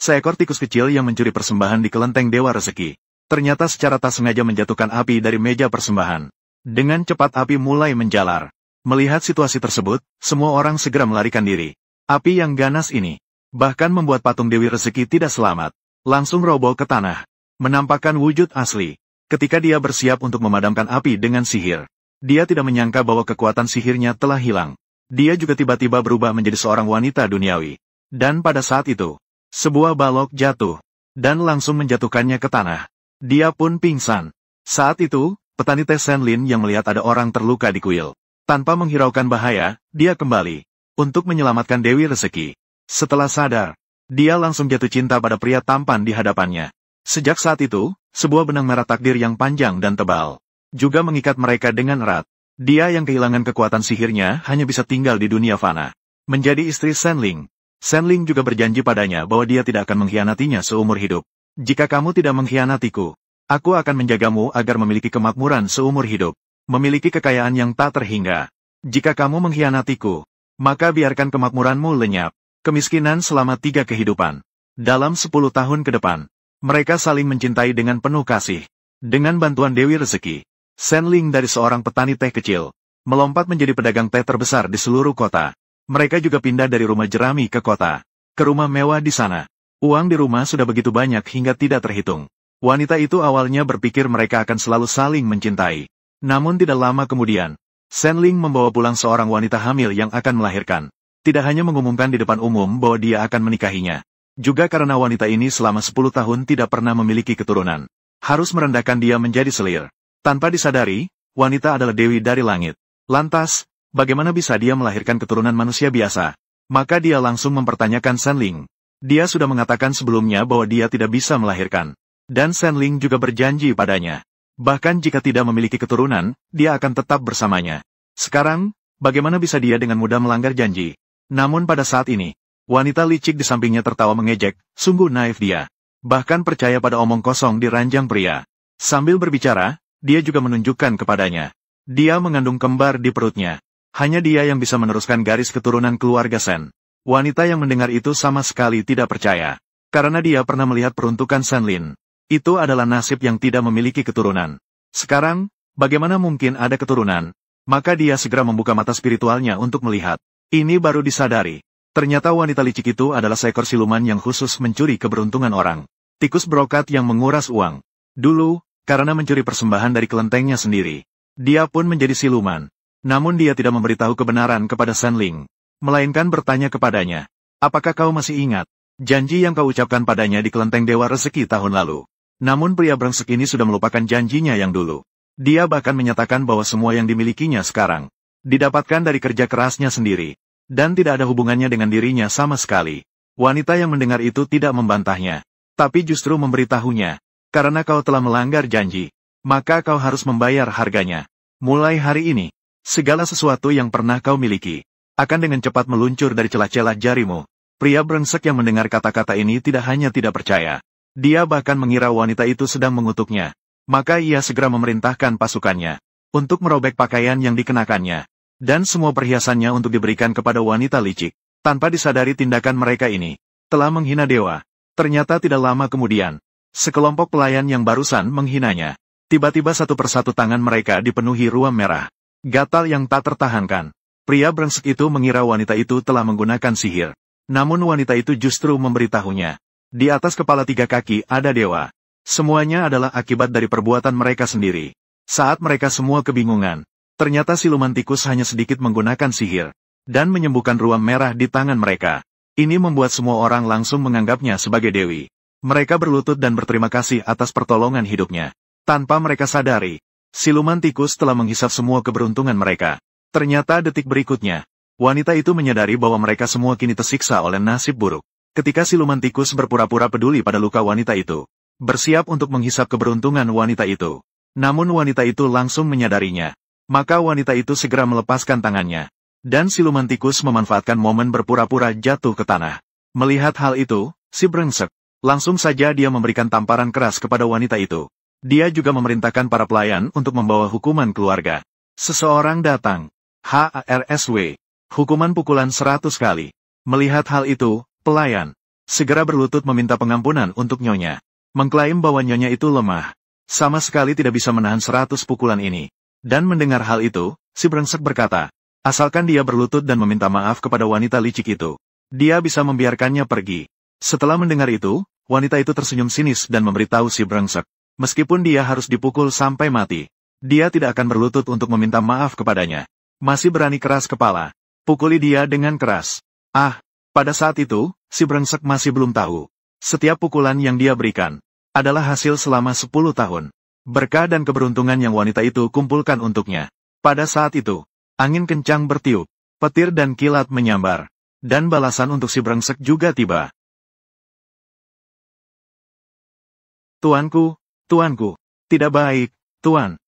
seekor tikus kecil yang mencuri persembahan di kelenteng Dewa Rezeki. Ternyata secara tak sengaja menjatuhkan api dari meja persembahan. Dengan cepat api mulai menjalar. Melihat situasi tersebut, semua orang segera melarikan diri. Api yang ganas ini bahkan membuat patung Dewi Rezeki tidak selamat. Langsung roboh ke tanah. Menampakkan wujud asli. Ketika dia bersiap untuk memadamkan api dengan sihir. Dia tidak menyangka bahwa kekuatan sihirnya telah hilang. Dia juga tiba-tiba berubah menjadi seorang wanita duniawi. Dan pada saat itu, sebuah balok jatuh. Dan langsung menjatuhkannya ke tanah. Dia pun pingsan. Saat itu, petani teh Senlin yang melihat ada orang terluka di kuil. Tanpa menghiraukan bahaya, dia kembali. Untuk menyelamatkan Dewi Rezeki. Setelah sadar, dia langsung jatuh cinta pada pria tampan di hadapannya. Sejak saat itu, sebuah benang merah takdir yang panjang dan tebal. Juga mengikat mereka dengan erat. Dia yang kehilangan kekuatan sihirnya hanya bisa tinggal di dunia fana. Menjadi istri Senling. Senling juga berjanji padanya bahwa dia tidak akan mengkhianatinya seumur hidup. Jika kamu tidak mengkhianatiku, aku akan menjagamu agar memiliki kemakmuran seumur hidup. Memiliki kekayaan yang tak terhingga. Jika kamu mengkhianatiku, maka biarkan kemakmuranmu lenyap. Kemiskinan selama 3 kehidupan. Dalam 10 tahun ke depan, mereka saling mencintai dengan penuh kasih. Dengan bantuan Dewi Rezeki, Senling dari seorang petani teh kecil, melompat menjadi pedagang teh terbesar di seluruh kota. Mereka juga pindah dari rumah jerami ke kota, ke rumah mewah di sana. Uang di rumah sudah begitu banyak hingga tidak terhitung. Wanita itu awalnya berpikir mereka akan selalu saling mencintai. Namun tidak lama kemudian, Senling membawa pulang seorang wanita hamil yang akan melahirkan. Tidak hanya mengumumkan di depan umum bahwa dia akan menikahinya. Juga karena wanita ini selama 10 tahun tidak pernah memiliki keturunan. Harus merendahkan dia menjadi selir. Tanpa disadari, wanita adalah dewi dari langit. Lantas, bagaimana bisa dia melahirkan keturunan manusia biasa? Maka dia langsung mempertanyakan Senling. Dia sudah mengatakan sebelumnya bahwa dia tidak bisa melahirkan. Dan Senling juga berjanji padanya. Bahkan jika tidak memiliki keturunan, dia akan tetap bersamanya. Sekarang, bagaimana bisa dia dengan mudah melanggar janji? Namun pada saat ini, wanita licik di sampingnya tertawa mengejek, sungguh naif dia. Bahkan percaya pada omong kosong di ranjang pria. Sambil berbicara, dia juga menunjukkan kepadanya. Dia mengandung kembar di perutnya. Hanya dia yang bisa meneruskan garis keturunan keluarga Sen. Wanita yang mendengar itu sama sekali tidak percaya. Karena dia pernah melihat peruntukan Senlin. Itu adalah nasib yang tidak memiliki keturunan. Sekarang, bagaimana mungkin ada keturunan? Maka dia segera membuka mata spiritualnya untuk melihat. Ini baru disadari. Ternyata wanita licik itu adalah seekor siluman yang khusus mencuri keberuntungan orang. Tikus brokat yang menguras uang. Dulu, karena mencuri persembahan dari kelentengnya sendiri, dia pun menjadi siluman. Namun dia tidak memberitahu kebenaran kepada Senling. Melainkan bertanya kepadanya, apakah kau masih ingat janji yang kau ucapkan padanya di kelenteng Dewa Rezeki tahun lalu? Namun pria brengsek ini sudah melupakan janjinya yang dulu. Dia bahkan menyatakan bahwa semua yang dimilikinya sekarang didapatkan dari kerja kerasnya sendiri. Dan tidak ada hubungannya dengan dirinya sama sekali. Wanita yang mendengar itu tidak membantahnya. Tapi justru memberitahunya. Karena kau telah melanggar janji. Maka kau harus membayar harganya. Mulai hari ini, segala sesuatu yang pernah kau miliki akan dengan cepat meluncur dari celah-celah jarimu. Pria brengsek yang mendengar kata-kata ini tidak hanya tidak percaya. Dia bahkan mengira wanita itu sedang mengutuknya. Maka ia segera memerintahkan pasukannya untuk merobek pakaian yang dikenakannya. Dan semua perhiasannya untuk diberikan kepada wanita licik. Tanpa disadari tindakan mereka ini telah menghina dewa. Ternyata tidak lama kemudian, sekelompok pelayan yang barusan menghinanya. Tiba-tiba satu persatu tangan mereka dipenuhi ruam merah. Gatal yang tak tertahankan. Pria brengsek itu mengira wanita itu telah menggunakan sihir. Namun wanita itu justru memberitahunya. Di atas kepala 3 kaki ada dewa. Semuanya adalah akibat dari perbuatan mereka sendiri. Saat mereka semua kebingungan, ternyata siluman tikus hanya sedikit menggunakan sihir. Dan menyembuhkan ruam merah di tangan mereka. Ini membuat semua orang langsung menganggapnya sebagai dewi. Mereka berlutut dan berterima kasih atas pertolongan hidupnya. Tanpa mereka sadari, siluman tikus telah menghisap semua keberuntungan mereka. Ternyata detik berikutnya, wanita itu menyadari bahwa mereka semua kini tersiksa oleh nasib buruk. Ketika siluman tikus berpura-pura peduli pada luka wanita itu, bersiap untuk menghisap keberuntungan wanita itu. Namun wanita itu langsung menyadarinya. Maka wanita itu segera melepaskan tangannya. Dan siluman tikus memanfaatkan momen berpura-pura jatuh ke tanah. Melihat hal itu, si brengsek langsung saja dia memberikan tamparan keras kepada wanita itu. Dia juga memerintahkan para pelayan untuk membawa hukuman keluarga. Seseorang datang. HARSW. Hukuman pukulan 100 kali. Melihat hal itu, pelayan segera berlutut meminta pengampunan untuk Nyonya. Mengklaim bahwa Nyonya itu lemah. Sama sekali tidak bisa menahan 100 pukulan ini. Dan mendengar hal itu, si brengsek berkata, asalkan dia berlutut dan meminta maaf kepada wanita licik itu, dia bisa membiarkannya pergi. Setelah mendengar itu, wanita itu tersenyum sinis dan memberitahu si brengsek, meskipun dia harus dipukul sampai mati, dia tidak akan berlutut untuk meminta maaf kepadanya. Masih berani keras kepala. Pukuli dia dengan keras. Pada saat itu, si brengsek masih belum tahu. Setiap pukulan yang dia berikan adalah hasil selama 10 tahun. Berkah dan keberuntungan yang wanita itu kumpulkan untuknya. Pada saat itu, angin kencang bertiup, petir dan kilat menyambar. Dan balasan untuk si brengsek juga tiba. Tuanku, tidak baik, Tuan.